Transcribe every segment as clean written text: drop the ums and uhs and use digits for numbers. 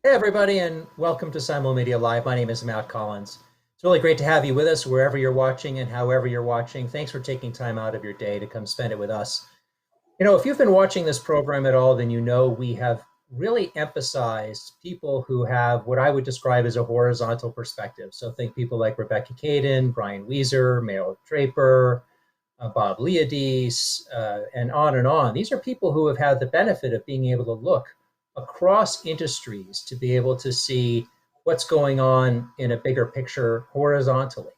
Hey, everybody, and welcome to Simulmedia Live. My name is Matt Collins. It's really great to have you with us wherever you're watching and however you're watching. Thanks for taking time out of your day to come spend it with us. If you've been watching this program at all, then you know we have really emphasized people who have what I would describe as a horizontal perspective. So think people like Rebecca Caden, Brian Weiser, Meryl Draper, Bob Liadice, and on and on. These are people who have had the benefit of being able to look across industries to be able to see what's going on in a bigger picture horizontally.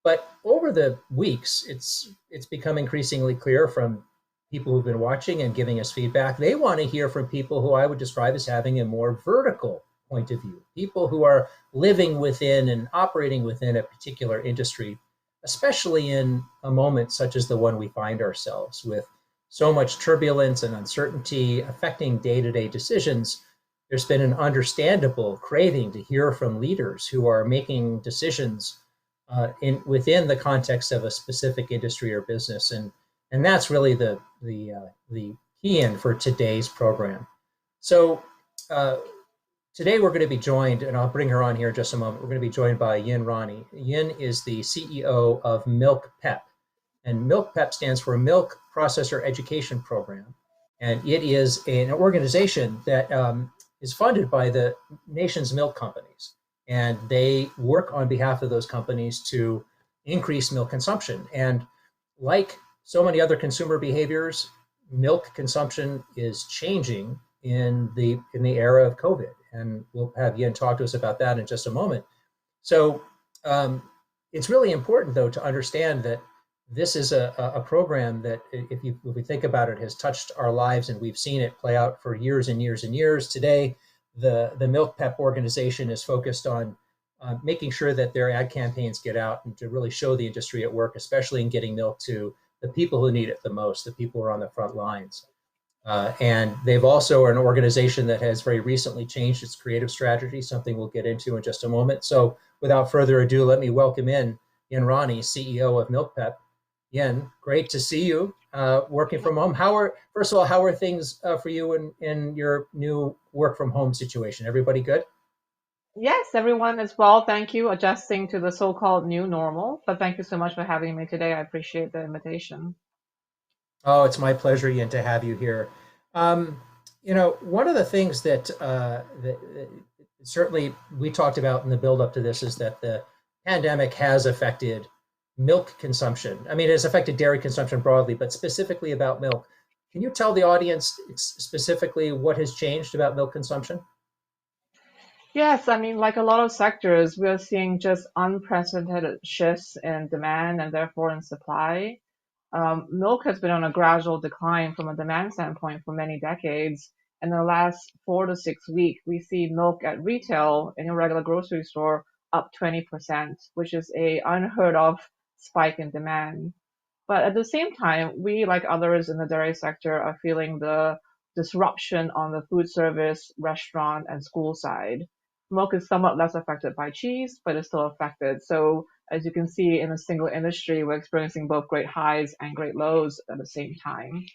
But over the weeks, it's become increasingly clear from people who've been watching and giving us feedback. They want to hear from people who I would describe as having a more vertical point of view, people who are living within and operating within a particular industry, especially in a moment such as the one we find ourselves with so much turbulence and uncertainty affecting day-to-day decisions. There's been an understandable craving to hear from leaders who are making decisions within the context of a specific industry or business, and that's really the key in for today's program. So today we're going to be joined, and I'll bring her on here in just a moment. We're going to be joined by YIN Rani. YIN is the CEO of MilkPEP, and MilkPEP stands for Milk Processor Education Program, and it is an organization that is funded by the nation's milk companies, and they work on behalf of those companies to increase milk consumption. And like so many other consumer behaviors, milk consumption is changing in the era of COVID, and we'll have Yin talk to us about that in just a moment. So it's really important, though, to understand that this is a program that, if we think about it, has touched our lives, and we've seen it play out for years and years and years. Today, the MilkPEP organization is focused on making sure that their ad campaigns get out and to really show the industry at work, especially in getting milk to the people who need it the most, the people who are on the front lines. And they've also are an organization that has very recently changed its creative strategy, something we'll get into in just a moment. So without further ado, let me welcome in YIN Rani, CEO of MilkPEP. Yin, great to see you working from home. First of all, how are things for you in your new work from home situation? Everybody good? Yes, everyone as well. Thank you. Adjusting to the so-called new normal. But thank you so much for having me today. I appreciate the invitation. Oh, it's my pleasure, Yin, to have you here. Um, one of the things that certainly we talked about in the build up to this is that the pandemic has affected milk consumption. I mean, it has affected dairy consumption broadly, but specifically about milk. Can you tell the audience specifically what has changed about milk consumption? Yes, I mean, like a lot of sectors, we are seeing just unprecedented shifts in demand and therefore in supply. Milk has been on a gradual decline from a demand standpoint for many decades. In the last 4 to 6 weeks, we see milk at retail in a regular grocery store up 20%, which is a unheard of spike in demand. But at the same time, we, like others in the dairy sector, are feeling the disruption on the food service, restaurant, and school side. Milk is somewhat less affected by cheese, but it's still affected. So, as you can see in a single industry, we're experiencing both great highs and great lows at the same time.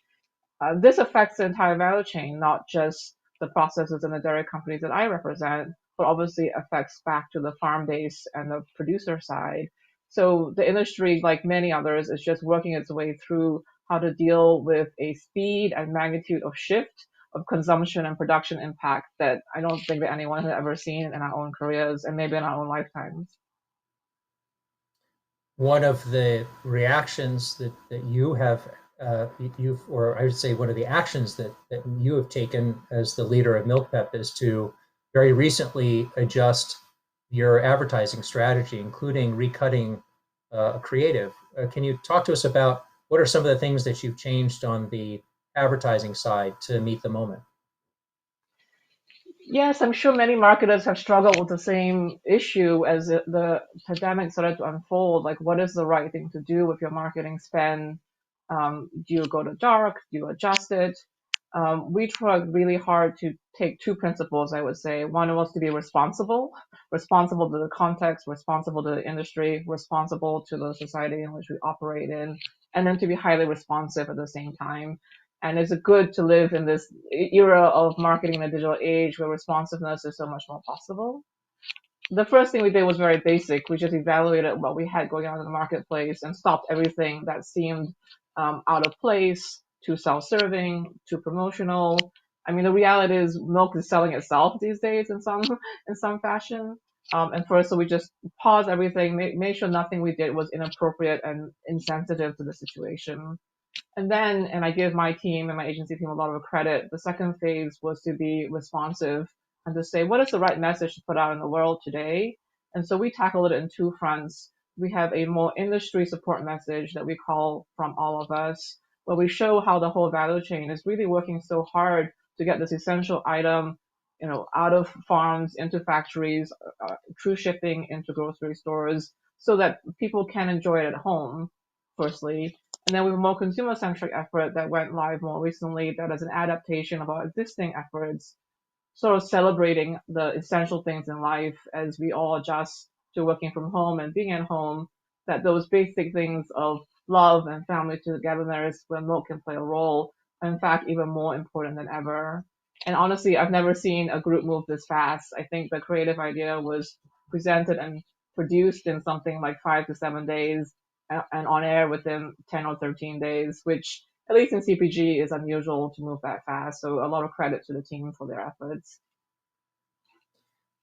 This affects the entire value chain, not just the processors and the dairy companies that I represent, but obviously affects back to the farm base and the producer side. So the industry, like many others, is just working its way through how to deal with a speed and magnitude of shift of consumption and production impact that I don't think that anyone has ever seen in our own careers and maybe in our own lifetimes. One of the reactions that you have or I would say one of the actions that you have taken as the leader of MilkPEP is to very recently adjust your advertising strategy, including recutting creative. Can you talk to us about what are some of the things that you've changed on the advertising side to meet the moment? Yes, I'm sure many marketers have struggled with the same issue as the pandemic started to unfold. Like, what is the right thing to do with your marketing spend? Do you go to dark? Do you adjust it? We tried really hard to take two principles, I would say. One was to be responsible, responsible to the context, responsible to the industry, responsible to the society in which we operate in, and then to be highly responsive at the same time. And it's good to live in this era of marketing in the digital age where responsiveness is so much more possible. The first thing we did was very basic. We just evaluated what we had going on in the marketplace and stopped everything that seemed out of place, too self-serving, too promotional. I mean, the reality is milk is selling itself these days in some fashion. And first, so we just paused everything, made sure nothing we did was inappropriate and insensitive to the situation. And then, and I give my team and my agency team a lot of credit, the second phase was to be responsive and to say, what is the right message to put out in the world today? And so we tackled it in two fronts. We have a more industry support message that we call From All of Us, where we show how the whole value chain is really working so hard to get this essential item, out of farms into factories, through shipping into grocery stores, so that people can enjoy it at home, firstly. And then we have a more consumer-centric effort that went live more recently that is an adaptation of our existing efforts, sort of celebrating the essential things in life as we all adjust to working from home and being at home, that those basic things of love and family togetherness where milk can play a role are in fact even more important than ever. And honestly, I've never seen a group move this fast. I think the creative idea was presented and produced in something like 5 to 7 days and on air within 10 or 13 days, which at least in CPG is unusual to move that fast. So a lot of credit to the team for their efforts.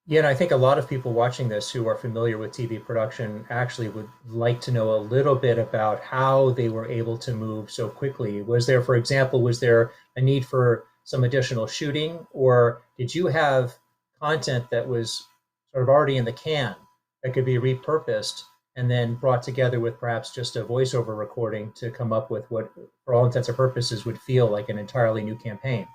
Yeah, and I think a lot of people watching this who are familiar with TV production actually would like to know a little bit about how they were able to move so quickly. Was there, for example, was there a need for some additional shooting, or did you have content that was sort of already in the can that could be repurposed and then brought together with perhaps just a voiceover recording to come up with what, for all intents and purposes, would feel like an entirely new campaign?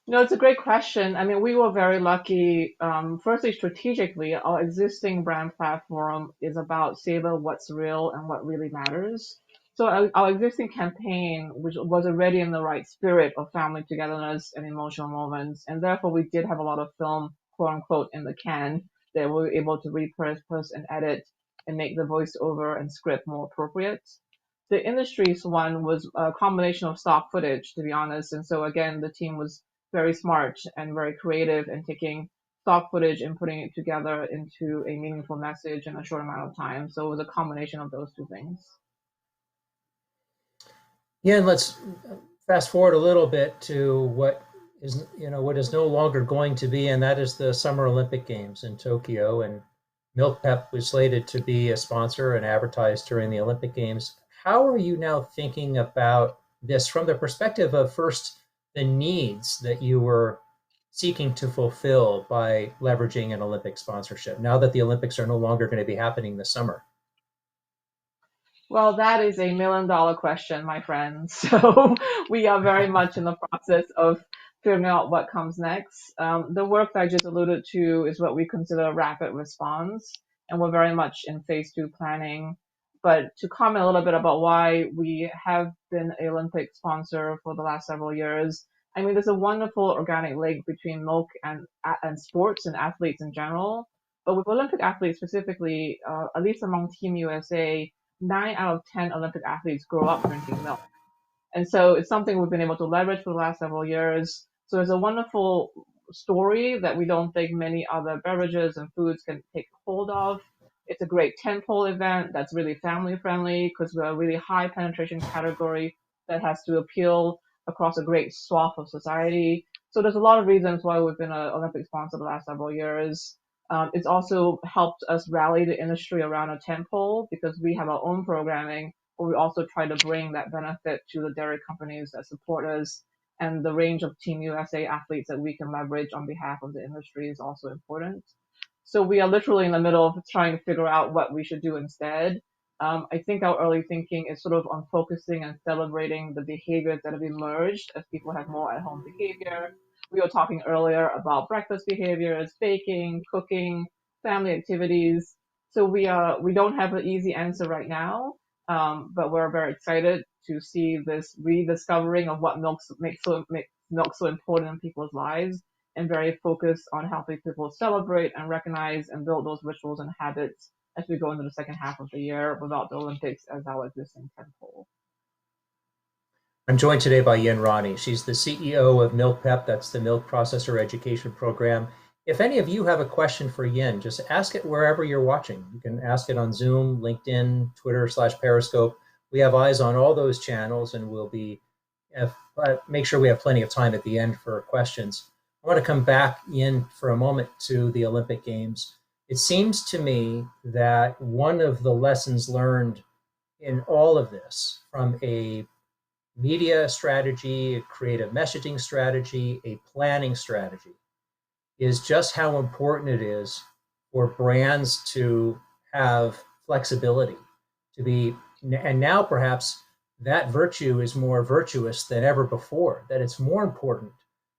No, it's a great question. I mean, we were very lucky. Firstly, strategically, our existing brand platform is about savor what's real and what really matters. So our existing campaign, which was already in the right spirit of family togetherness and emotional moments, and therefore we did have a lot of film, quote unquote, in the can that we were able to repurpose and edit and make the voiceover and script more appropriate. The industry's one was a combination of stock footage, to be honest. And so again, the team was very smart and very creative in taking stock footage and putting it together into a meaningful message in a short amount of time. So it was a combination of those two things. Yeah, and let's fast forward a little bit to what is no longer going to be, and that is the Summer Olympic Games in Tokyo. And MilkPEP was slated to be a sponsor and advertised during the Olympic Games. How are you now thinking about this from the perspective of first the needs that you were seeking to fulfill by leveraging an Olympic sponsorship now that the Olympics are no longer going to be happening this summer? Well, that is a $1 million question, my friend. So we are very much in the process of figuring out what comes next. The work that I just alluded to is what we consider rapid response, and we're very much in phase two planning. But to comment a little bit about why we have been an Olympic sponsor for the last several years, I mean, there's a wonderful organic link between milk and sports and athletes in general. But with Olympic athletes specifically, at least among Team USA, 9 out of 10 Olympic athletes grow up drinking milk. And so it's something we've been able to leverage for the last several years. So it's a wonderful story that we don't think many other beverages and foods can take hold of. It's a great tentpole event that's really family friendly because we're a really high penetration category that has to appeal across a great swath of society. So there's a lot of reasons why we've been an Olympic sponsor the last several years. It's also helped us rally the industry around a tentpole because we have our own programming, but we also try to bring that benefit to the dairy companies that support us, and the range of Team USA athletes that we can leverage on behalf of the industry is also important. So we are literally in the middle of trying to figure out what we should do instead. I think our early thinking is sort of on focusing and celebrating the behaviors that have emerged as people have more at home behavior. We were talking earlier about breakfast behaviors, baking, cooking, family activities. So we don't have an easy answer right now, but we're very excited to see this rediscovering of what makes milk so important in people's lives, and very focused on helping people celebrate and recognize and build those rituals and habits as we go into the second half of the year without the Olympics as our existing tentpole. I'm joined today by YIN Rani. She's the CEO of MilkPEP, that's the Milk Processor Education Program. If any of you have a question for Yin, just ask it wherever you're watching. You can ask it on Zoom, LinkedIn, Twitter/Periscope. We have eyes on all those channels, and we'll be make sure we have plenty of time at the end for questions. I want to come back in for a moment to the Olympic Games. It seems to me that one of the lessons learned in all of this, from a media strategy, a creative messaging strategy, a planning strategy, is just how important it is for brands to have flexibility, to be, and now perhaps that virtue is more virtuous than ever before, that it's more important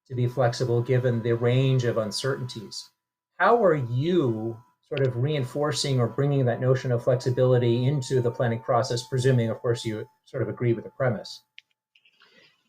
to be flexible given the range of uncertainties. How are you sort of reinforcing or bringing that notion of flexibility into the planning process, presuming, of course, you sort of agree with the premise?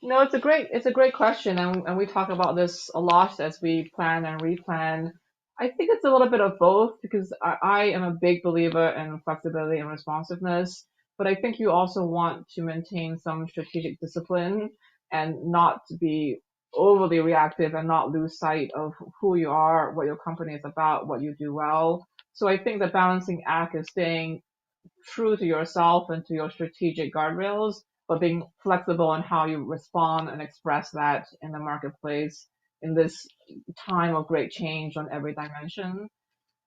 No, it's a great question, and we talk about this a lot as we plan and replan. I think it's a little bit of both because I am a big believer in flexibility and responsiveness, but I think you also want to maintain some strategic discipline and not to be overly reactive and not lose sight of who you are, what your company is about, what you do well. So I think the balancing act is staying true to yourself and to your strategic guardrails, but being flexible in how you respond and express that in the marketplace in this time of great change on every dimension.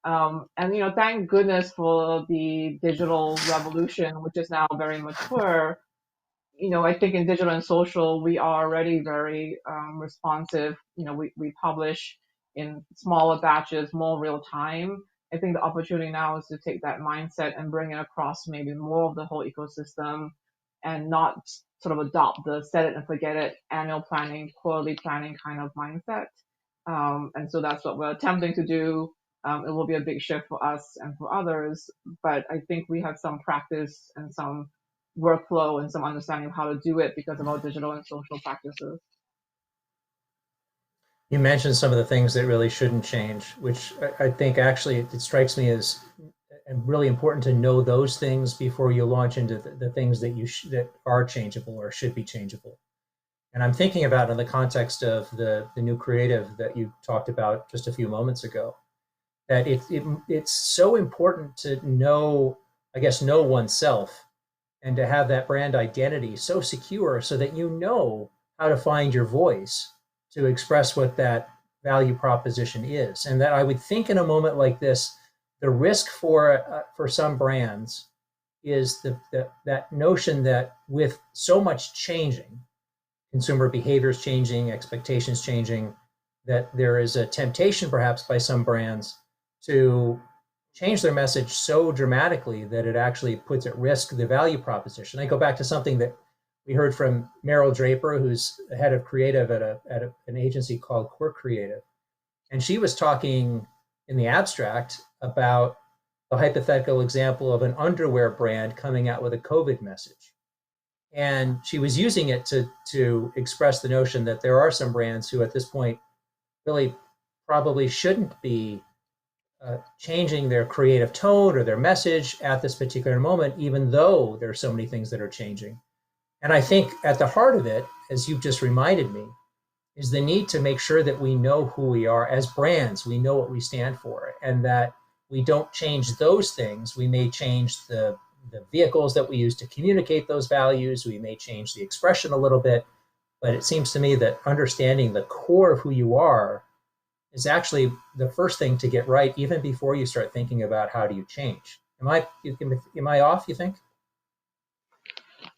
And thank goodness for the digital revolution, which is now very mature. I think in digital and social, we are already very responsive. We publish in smaller batches, more real time. I think the opportunity now is to take that mindset and bring it across maybe more of the whole ecosystem and not sort of adopt the set it and forget it annual planning, quarterly planning kind of mindset. And so that's what we're attempting to do. It will be a big shift for us and for others, but I think we have some practice and some workflow and some understanding of how to do it because of our digital and social practices. You mentioned some of the things that really shouldn't change, which I think actually it strikes me as really important to know those things before you launch into the things that that are changeable or should be changeable. And I'm thinking about in the context of the new creative that you talked about just a few moments ago, that it's so important to know, I guess, know oneself and to have that brand identity so secure so that you know how to find your voice to express what that value proposition is. And that I would think in a moment like this, the risk for some brands is that notion that with so much changing, consumer behaviors changing, expectations changing, that there is a temptation perhaps by some brands to change their message so dramatically that it actually puts at risk the value proposition. I go back to something that we heard from Meryl Draper, who's the head of creative at an agency called Quirk Creative. And she was talking in the abstract about the hypothetical example of an underwear brand coming out with a COVID message. And she was using it to express the notion that there are some brands who at this point really probably shouldn't be changing their creative tone or their message at this particular moment, even though there are so many things that are changing. And I think at the heart of it, as you've just reminded me, is the need to make sure that we know who we are as brands, we know what we stand for, and that we don't change those things. We may change the vehicles that we use to communicate those values. We may change the expression a little bit, but it seems to me that understanding the core of who you are is actually the first thing to get right, even before you start thinking about how do you change. Am I off, you think?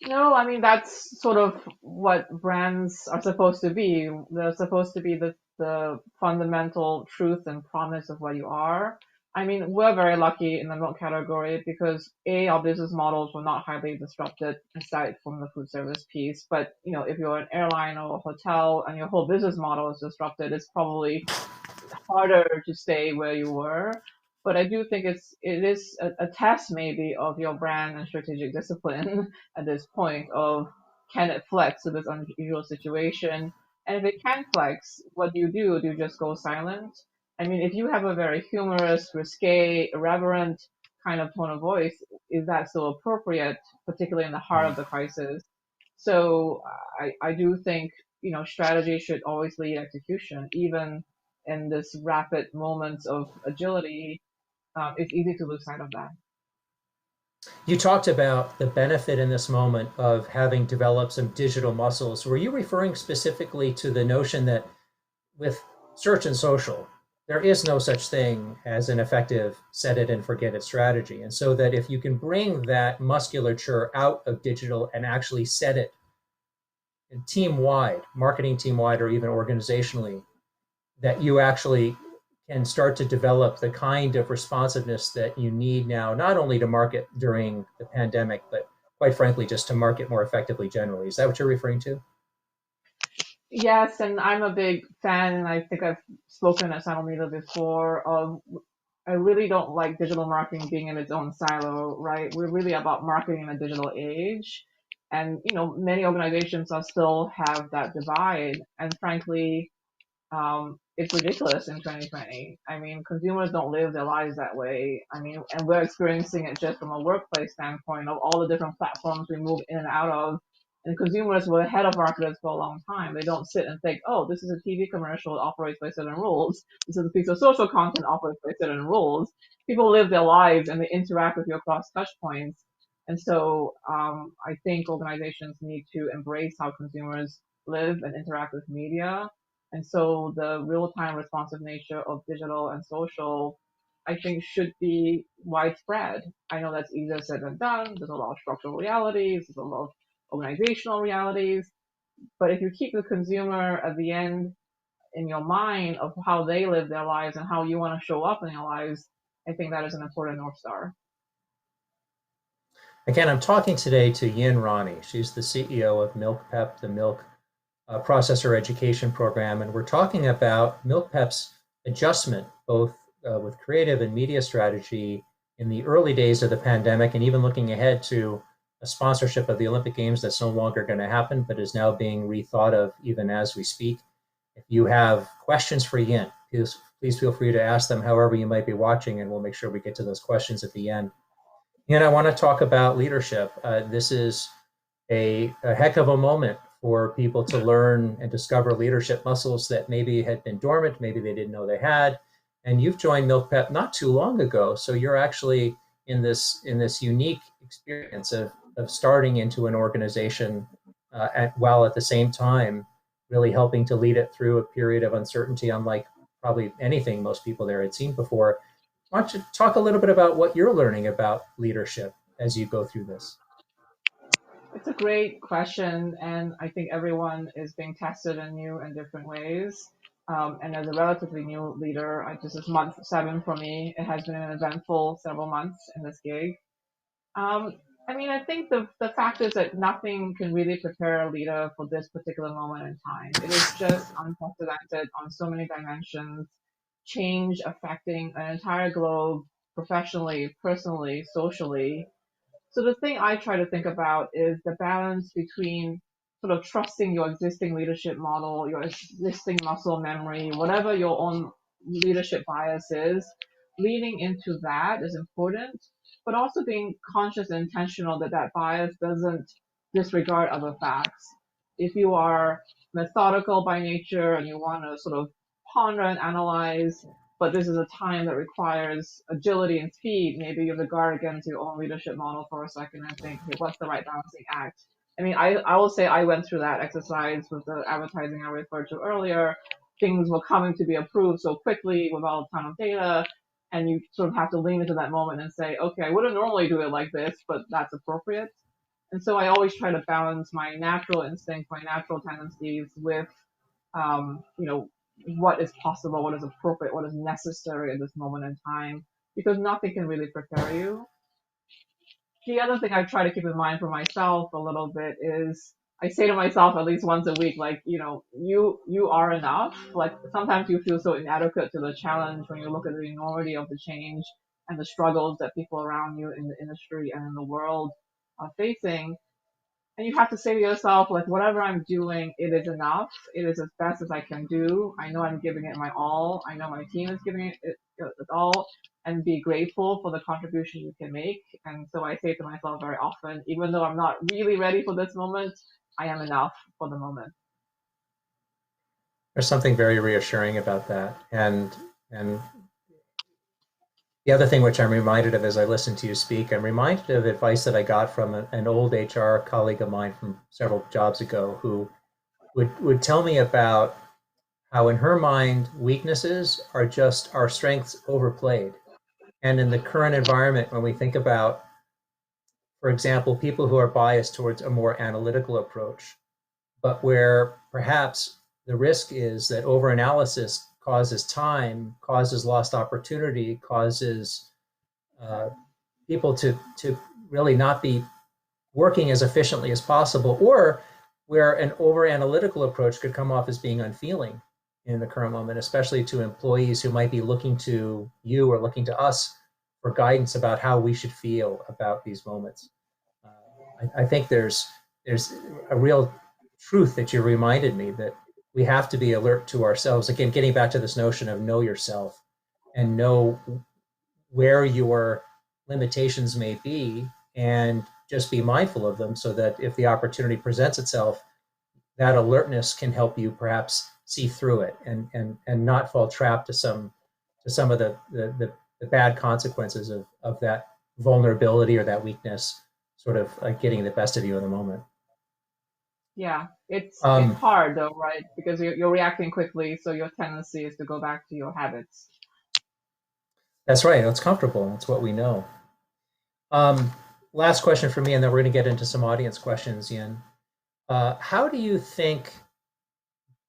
No, I mean that's sort of what brands are supposed to be. They're supposed to be the fundamental truth and promise of what you are. I mean, we're very lucky in the milk category because A, our business models were not highly disrupted aside from the food service piece. But if you're an airline or a hotel and your whole business model is disrupted, it's probably harder to stay where you were. But I do think it is a test maybe of your brand and strategic discipline at this point of can it flex to this unusual situation? And if it can flex, what do you do? Do you just go silent? I mean, if you have a very humorous, risque, irreverent kind of tone of voice, is that still appropriate, particularly in the heart of the crisis? So I do think, strategy should always lead execution, even in this rapid moments of agility. It's easy to lose sight of that. You talked about the benefit in this moment of having developed some digital muscles. Were you referring specifically to the notion that with search and social, there is no such thing as an effective set it and forget it strategy? And so that if you can bring that musculature out of digital and actually set it team wide, marketing team wide, or even organizationally, that you actually can start to develop the kind of responsiveness that you need now, not only to market during the pandemic, but quite frankly, just to market more effectively generally. Is that what you're referring to? Yes, and I'm a big fan, and I think I've spoken at Simulmedia before, of I really don't like digital marketing being in its own silo, right? We're really about marketing in a digital age. And, many organizations are still have that divide. And frankly, it's ridiculous in 2020. I mean, consumers don't live their lives that way. I mean, and we're experiencing it just from a workplace standpoint of all the different platforms we move in and out of. And consumers were ahead of marketers for a long time. They don't sit and think, oh, this is a TV commercial that operates by certain rules. This is a piece of social content operates by certain rules. People live their lives and they interact with you across touch points. And so I think organizations need to embrace how consumers live and interact with media, and so the real-time responsive nature of digital and social, I think, should be widespread. I know that's easier said than done. There's a lot of structural realities, there's a lot of organizational realities. But if you keep the consumer at the end in your mind of how they live their lives and how you want to show up in your lives, I think that is an important North Star. Again, I'm talking today to YIN Rani. She's the CEO of MilkPEP, the milk processor education program, and we're talking about MilkPEP's adjustment, both with creative and media strategy in the early days of the pandemic, and even looking ahead to a sponsorship of the Olympic Games that's no longer going to happen, but is now being rethought of even as we speak. If you have questions for Yin, please feel free to ask them however you might be watching, and we'll make sure we get to those questions at the end. And I want to talk about leadership. This is a heck of a moment for people to learn and discover leadership muscles that maybe had been dormant, maybe they didn't know they had. And you've joined MilkPEP not too long ago, so you're actually in this unique experience of starting into an organization while at the same time really helping to lead it through a period of uncertainty, unlike probably anything most people there had seen before. Why don't you talk a little bit about what you're learning about leadership as you go through this? It's a great question, and I think everyone is being tested in new and different ways. And as a relatively new leader, this is month 7 for me. It has been an eventful several months in this gig. I mean, I think the fact is that nothing can really prepare a leader for this particular moment in time. It is just unprecedented on so many dimensions, change affecting an entire globe, professionally, personally, socially. So the thing I try to think about is the balance between sort of trusting your existing leadership model, your existing muscle memory, whatever your own leadership bias is. Leaning into that is important, but also being conscious and intentional that that bias doesn't disregard other facts. If you are methodical by nature and you want to sort of ponder and analyze, but this is a time that requires agility and speed, maybe you have to guard against your own leadership model for a second and think, okay, what's the right balancing act? I mean, I will say I went through that exercise with the advertising I referred to earlier. Things were coming to be approved so quickly without a ton of data. And you sort of have to lean into that moment and say, okay, I wouldn't normally do it like this, but that's appropriate. And so I always try to balance my natural instincts, my natural tendencies with what is possible, what is appropriate, what is necessary at this moment in time, because nothing can really prepare you. The other thing I try to keep in mind for myself a little bit is I say to myself at least once a week, like, you are enough. Like sometimes you feel so inadequate to the challenge when you look at the enormity of the change and the struggles that people around you in the industry and in the world are facing. And you have to say to yourself, like, whatever I'm doing, it is enough. It is as best as I can do. I know I'm giving it my all. I know my team is giving it all. And be grateful for the contribution you can make. And so I say to myself very often, even though I'm not really ready for this moment, I am enough for the moment. There's something very reassuring about that. And the other thing which I'm reminded of as I listen to you speak, I'm reminded of advice that I got from an old HR colleague of mine from several jobs ago who would tell me about how in her mind weaknesses are just our strengths overplayed. And in the current environment, when we think about, for example, people who are biased towards a more analytical approach, but where perhaps the risk is that overanalysis causes time, causes lost opportunity, causes uh, people to really not be working as efficiently as possible, or where an over analytical approach could come off as being unfeeling in the current moment, especially to employees who might be looking to you or looking to us for guidance about how we should feel about these moments. I think there's a real truth that you reminded me that we have to be alert to ourselves. Again, getting back to this notion of know yourself and know where your limitations may be and just be mindful of them so that if the opportunity presents itself, that alertness can help you perhaps see through it and not fall trapped to some of the bad consequences of that vulnerability or that weakness sort of getting the best of you in the moment. Yeah, it's Um, hard though, right? Because you're reacting quickly, so your tendency is to go back to your habits. that's right. It's comfortable. It's what we know. Um, Last question for me, and then we're going to get into some audience questions, Yin. How do you think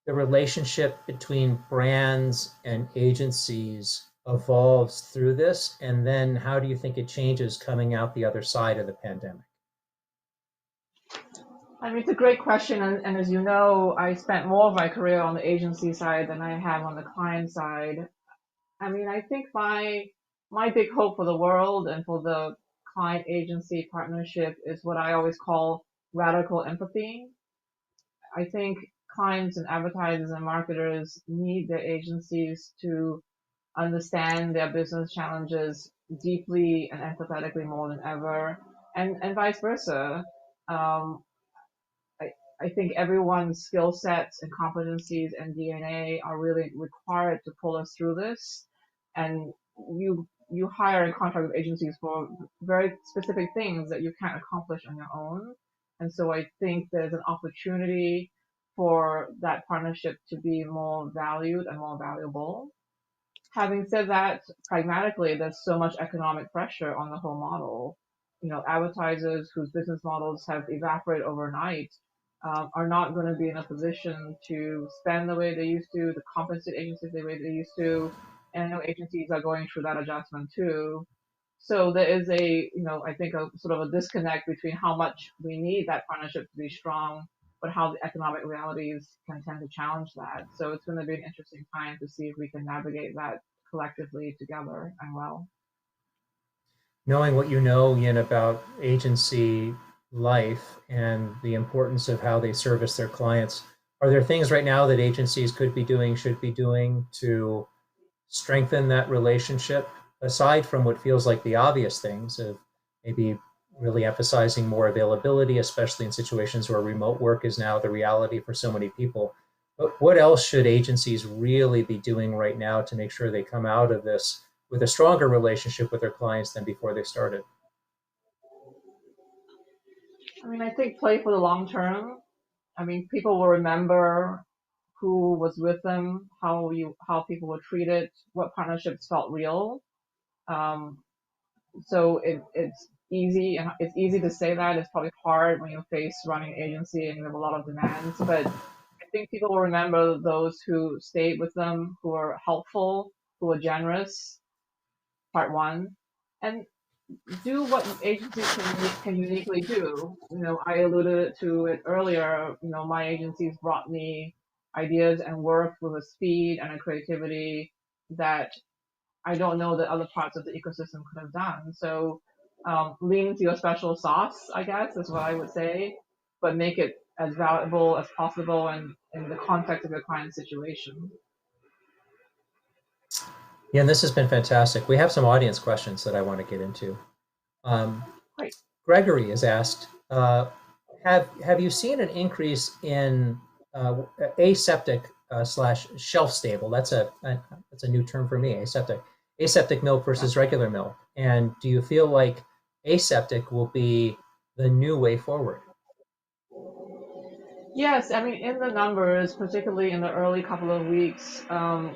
the relationship between brands and agencies evolves through this? And then how do you think it changes coming out the other side of the pandemic? I mean, it's a great question, and as you know, I spent more of my career on the agency side than I have on the client side. I mean, I think my big hope for the world and for the client agency partnership is what I always call radical empathy. I think clients and advertisers and marketers need their agencies to understand their business challenges deeply and empathetically more than ever, and vice versa. Um, I, I think everyone's skill sets and competencies and DNA are really required to pull us through this. And you hire and contract with agencies for very specific things that you can't accomplish on your own. And so I think there's an opportunity for that partnership to be more valued and more valuable. Having said that, pragmatically, there's so much economic pressure on the whole model. You know, advertisers whose business models have evaporated overnight are not going to be in a position to spend the way they used to compensate agencies the way they used to. And I know agencies are going through that adjustment too. So there is I think a sort of a disconnect between how much we need that partnership to be strong, but how the economic realities can tend to challenge that. So it's going to be an interesting time to see if we can navigate that collectively together and well. Knowing what you know, Yin, about agency life and the importance of how they service their clients, are there things right now that agencies could be doing, should be doing to strengthen that relationship aside from what feels like the obvious things of maybe really emphasizing more availability, especially in situations where remote work is now the reality for so many people? But what else should agencies really be doing right now to make sure they come out of this with a stronger relationship with their clients than before they started? I mean, I think play for the long term. I mean, people will remember who was with them, how people were treated, what partnerships felt real. Um, so it's easy to say that. It's probably hard when you face running an agency and you have a lot of demands, but I think people will remember those who stayed with them, who were helpful, who were generous, part one, and do what agencies can uniquely do. You know, I alluded to it earlier. You know, my agencies brought me ideas and work with a speed and a creativity that I don't know that other parts of the ecosystem could have done. So lean into your special sauce, I guess, is what I would say, but make it as valuable as possible and in the context of your client situation. Yeah, and this has been fantastic. We have some audience questions that I want to get into. Um, Great. Gregory has asked, Have you seen an increase in aseptic slash shelf stable? That's a new term for me. Aseptic milk Yeah. versus regular milk. And do you feel like aseptic will be the new way forward? Yes, I mean, in the numbers, particularly in the early couple of weeks, regular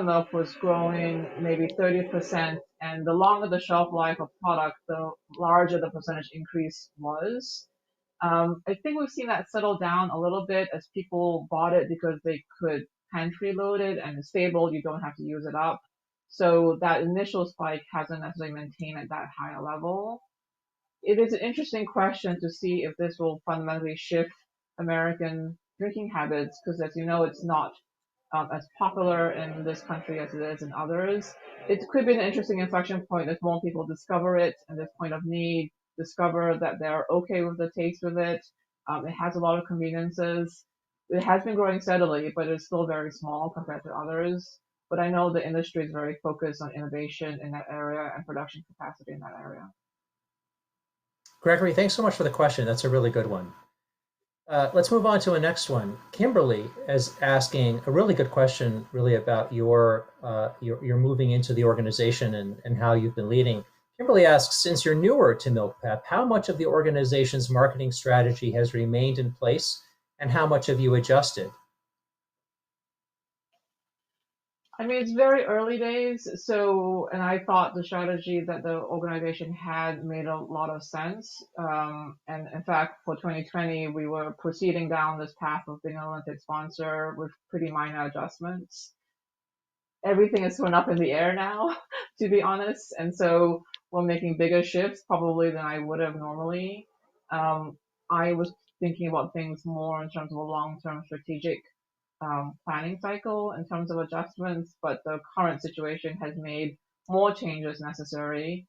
milk was growing maybe 30%, and the longer the shelf life of product, the larger the percentage increase was. I think we've seen that settle down a little bit as people bought it because they could pantry load it and it's stable, you don't have to use it up. So that initial spike hasn't necessarily maintained at that higher level. It is an interesting question to see if this will fundamentally shift American drinking habits, because as you know, it's not as popular in this country as it is in others. It could be an interesting inflection point if more people discover it and this point of need, discover that they're okay with the taste of it. It has a lot of conveniences. It has been growing steadily, but it's still very small compared to others. But I know the industry is very focused on innovation in that area and production capacity in that area. Gregory, thanks so much for the question. That's a really good one. Let's move on to a next one. Kimberly is asking a really good question, really about your moving into the organization and how you've been leading. Kimberly asks, since you're newer to MilkPEP, how much of the organization's marketing strategy has remained in place, and how much have you adjusted? I mean, it's very early days, so, and I thought the strategy that the organization had made a lot of sense. And in fact, for 2020, we were proceeding down this path of being an Olympic sponsor with pretty minor adjustments. Everything is thrown up in the air now, to be honest. And so we're making bigger shifts probably than I would have normally. Um, I was thinking about things more in terms of a long-term strategic planning cycle in terms of adjustments, but the current situation has made more changes necessary.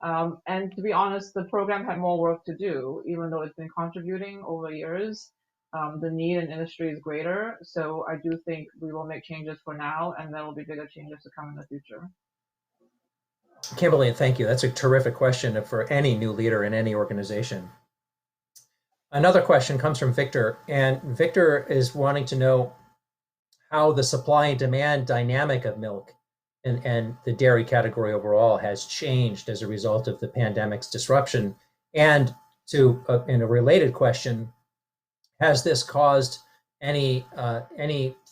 And to be honest, the program had more work to do, even though it's been contributing over years. The need in industry is greater, so I do think we will make changes for now, and there will be bigger changes to come in the future. Kimberly, thank you. That's a terrific question for any new leader in any organization. Another question comes from Victor, and Victor is wanting to know how the supply and demand dynamic of milk and the dairy category overall has changed as a result of the pandemic's disruption. And in a related question, has this caused any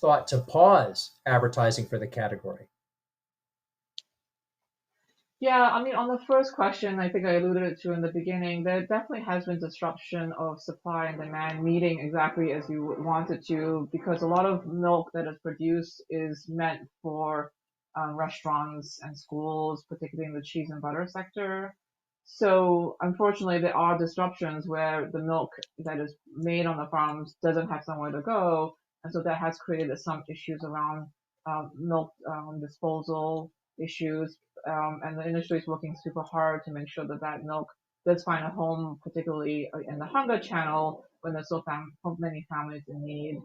thought to pause advertising for the category? Yeah, I mean, on the first question, I think I alluded to in the beginning, there definitely has been disruption of supply and demand meeting exactly as you would want it to, because a lot of milk that is produced is meant for restaurants and schools, particularly in the cheese and butter sector. So unfortunately, there are disruptions where the milk that is made on the farms doesn't have somewhere to go, and so that has created some issues around milk disposal issues, and the industry is working super hard to make sure that that milk does find a home, particularly in the hunger channel when there's so many families in need.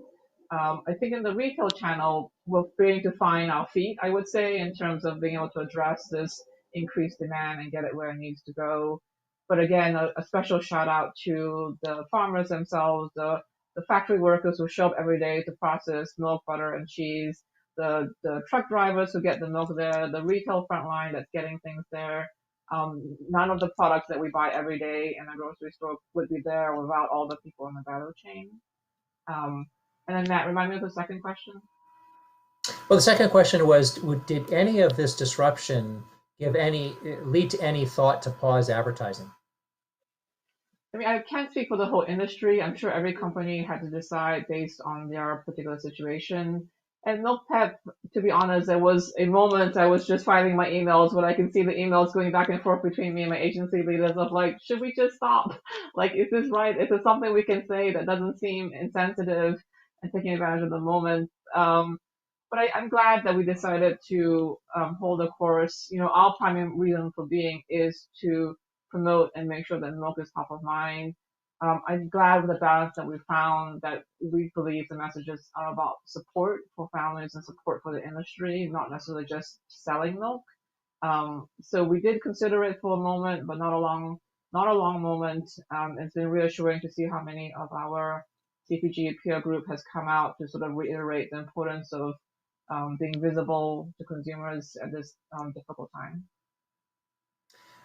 I think in the retail channel, we're beginning to find our feet, I would say, in terms of being able to address this increased demand and get it where it needs to go. But again, a special shout out to the farmers themselves, the factory workers who show up every day to process milk, butter, and cheese, the truck drivers who get the milk there, the retail front line that's getting things there. None of the products that we buy every day in a grocery store would be there without all the people in the value chain. Um, and then Matt, remind me of the second question. Well, the second question was, did any of this disruption lead to any thought to pause advertising? I mean, I can't speak for the whole industry. I'm sure every company had to decide based on their particular situation. And MilkPEP, to be honest, there was a moment I was just filing my emails when I can see the emails going back and forth between me and my agency leaders of like, should we just stop? Like, is this right? Is this something we can say that doesn't seem insensitive and taking advantage of the moment? But I'm glad that we decided to hold a course. You know, our primary reason for being is to promote and make sure that milk is top of mind. I'm glad with the balance that we found that we believe the messages are about support for families and support for the industry, not necessarily just selling milk. So we did consider it for a moment, but not not a long moment. It's been reassuring to see how many of our CPG peer group has come out to sort of reiterate the importance of being visible to consumers at this difficult time.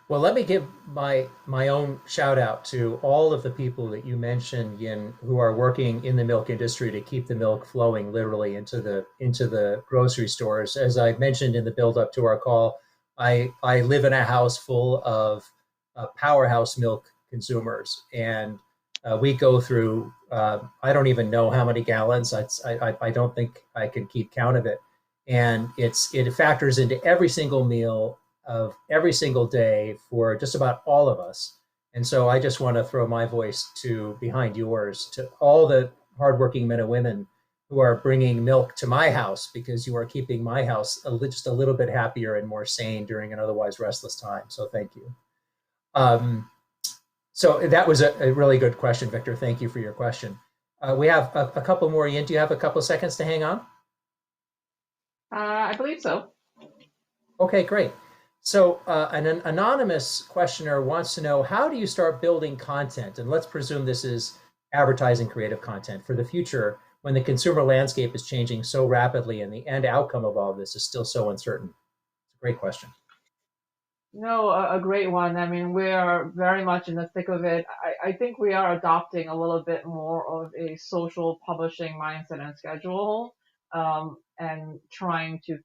Well, let me give my own shout out to all of the people that you mentioned, Yin, who are working in the milk industry to keep the milk flowing literally into the grocery stores. As I mentioned in the build up to our call, I live in a house full of powerhouse milk consumers, and we go through I don't even know how many gallons. I don't think I can keep count of it, and it factors into every single meal of every single day for just about all of us. And so I just want to throw my voice to behind yours to all the hardworking men and women who are bringing milk to my house, because you are keeping my house just a little bit happier and more sane during an otherwise restless time. So thank you. Um, so that was a really good question, Victor. Thank you for your question. We have a couple more. Yin, do you have a couple of seconds to hang on? I believe so. Okay, great. So an anonymous questioner wants to know, how do you start building content? And let's presume this is advertising creative content for the future when the consumer landscape is changing so rapidly and the end outcome of all of this is still so uncertain. It's a great question. No, a great one. I mean, we are very much in the thick of it. I think we are adopting a little bit more of a social publishing mindset and schedule, and trying to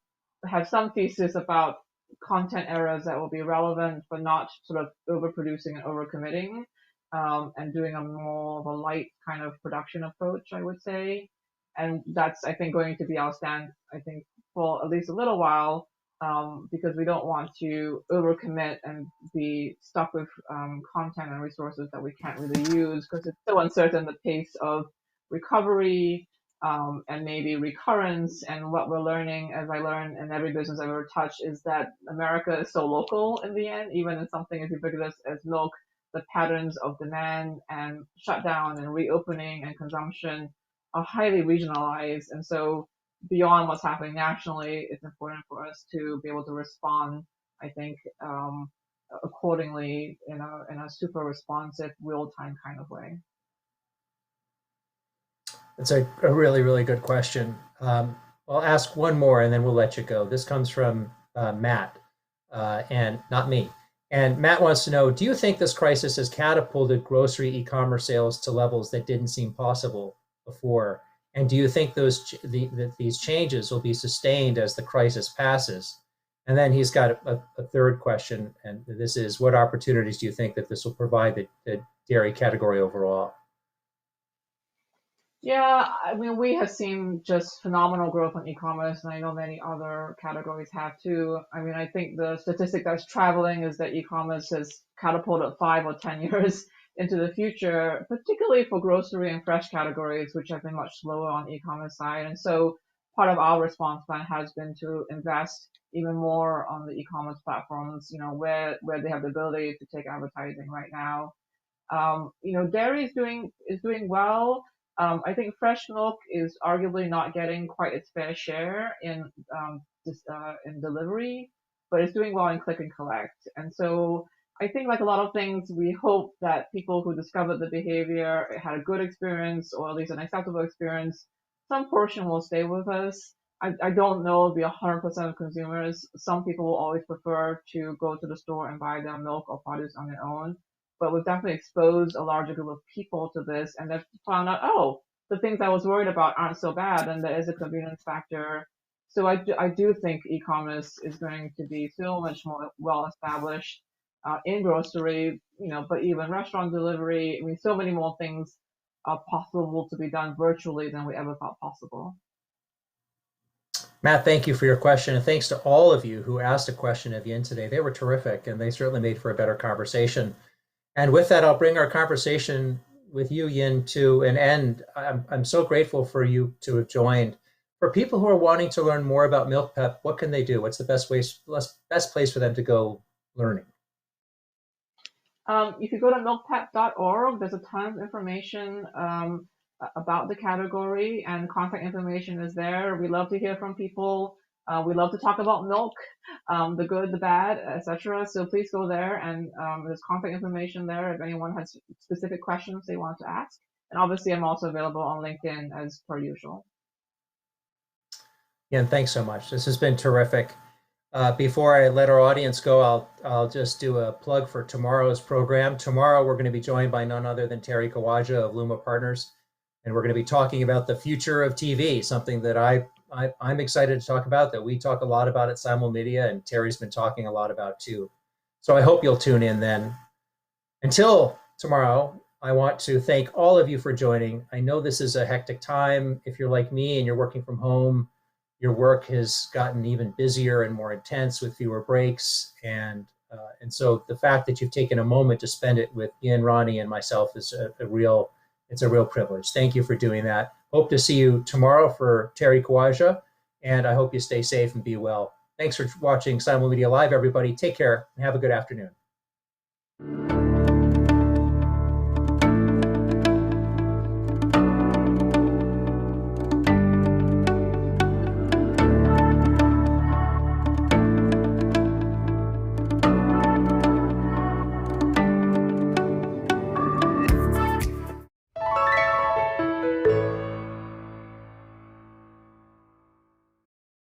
have some thesis about content eras that will be relevant, but not sort of overproducing and overcommitting, and doing a more of a light kind of production approach, I would say. And that's, I think, going to be our stand, I think, for at least a little while, because we don't want to overcommit and be stuck with content and resources that we can't really use, because it's so uncertain the pace of recovery, and maybe recurrence. And what we're learning, as I learn in every business I've ever touched, is that America is so local in the end. Even in something as ubiquitous as milk, the patterns of demand and shutdown and reopening and consumption are highly regionalized. And so beyond what's happening nationally, it's important for us to be able to respond, I think, accordingly in a super responsive, real time kind of way. It's a really, really good question. I'll ask one more and then we'll let you go. This comes from Matt, and not me. And Matt wants to know, do you think this crisis has catapulted grocery e-commerce sales to levels that didn't seem possible before? And do you think that these changes will be sustained as the crisis passes? And then he's got a third question, and this is, what opportunities do you think that this will provide the dairy category overall? Yeah, I mean, we have seen just phenomenal growth in e-commerce, and I know many other categories have too. I mean, I think the statistic that's traveling is that e-commerce has catapulted 5 or 10 years into the future, particularly for grocery and fresh categories, which have been much slower on the e-commerce side. And so part of our response plan has been to invest even more on the e-commerce platforms, where they have the ability to take advertising right now. Dairy is doing well. I think fresh milk is arguably not getting quite its fair share in delivery, but it's doing well in click and collect. And so I think, like a lot of things, we hope that people who discovered the behavior had a good experience, or at least an acceptable experience. Some portion will stay with us. I don't know it'll be 100% of consumers. Some people will always prefer to go to the store and buy their milk or produce on their own, but we've definitely exposed a larger group of people to this, and they've found out, oh, the things I was worried about aren't so bad, and there is a convenience factor. So I do think e-commerce is going to be so much more well established in grocery, but even restaurant delivery. I mean, so many more things are possible to be done virtually than we ever thought possible. Matt, thank you for your question. And thanks to all of you who asked a question of Yin today. They were terrific, and they certainly made for a better conversation. And with that, I'll bring our conversation with you, Yin, to an end. I'm so grateful for you to have joined. For people who are wanting to learn more about MilkPEP, what can they do? What's the best place for them to go learning? If you go to milkpep.org, there's a ton of information about the category, and contact information is there. We love to hear from people. We love to talk about milk, the good, the bad, etc. So please go there, and there's contact information there if anyone has specific questions they want to ask. And obviously, I'm also available on LinkedIn as per usual. Yeah, and thanks so much. This has been terrific. Before I let our audience go, I'll just do a plug for tomorrow's program. Tomorrow, we're going to be joined by none other than Terry Kawaja of Luma Partners, and we're going to be talking about the future of TV, something that I'm excited to talk about, that we talk a lot about at Simulmedia, and Terry's been talking a lot about too. So I hope you'll tune in then. Until tomorrow, I want to thank all of you for joining. I know this is a hectic time. If you're like me and you're working from home, your work has gotten even busier and more intense with fewer breaks. And so the fact that you've taken a moment to spend it with YIN Rani and myself is a real privilege. Thank you for doing that. Hope to see you tomorrow for Terry Kawaja, and I hope you stay safe and be well. Thanks for watching Simulmedia Live, everybody. Take care and have a good afternoon.